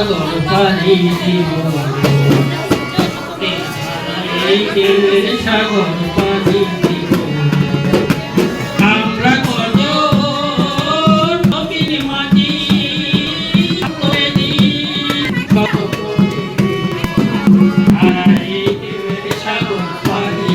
সাগর পানি দিব এই ঢেউয়ের সাগর পানি দিব আমরা কত নবীর মাঝি করে দি কত এই ঢেউয়ের সাগর পানি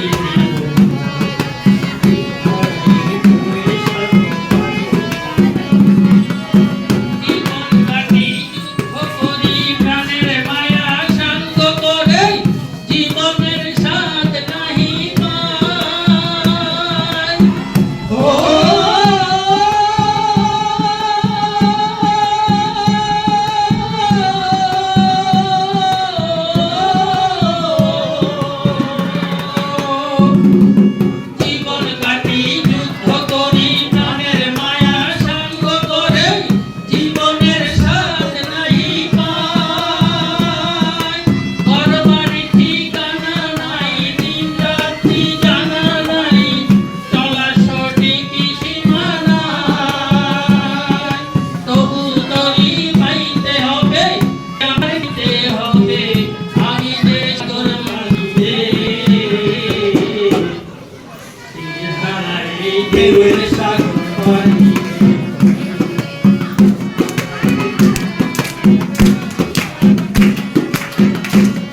ঢেউয়ের সাগর পানি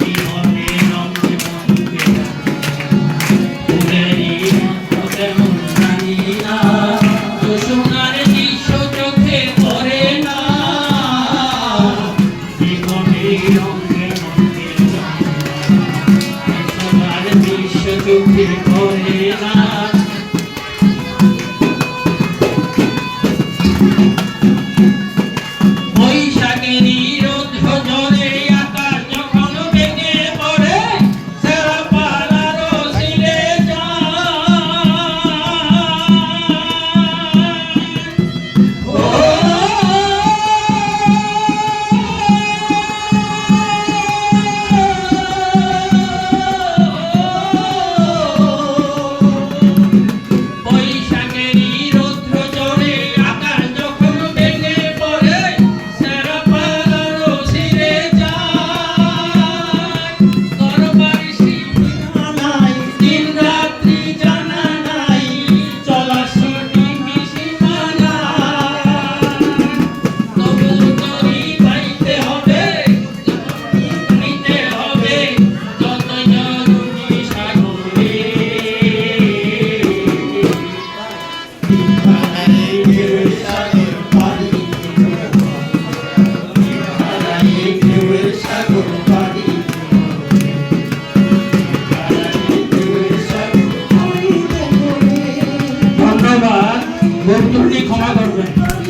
জীবনে রঙে মনকে ফুলেরই মতো তেমন জানি না সোনার দৃশ্য চোখে পড়ে না জীবনে রঙে মনকে সোনার দৃশ্য চোখে পড়ে না ধন্যবাদ, ভুল ত্রুটি ক্ষমা করবেন।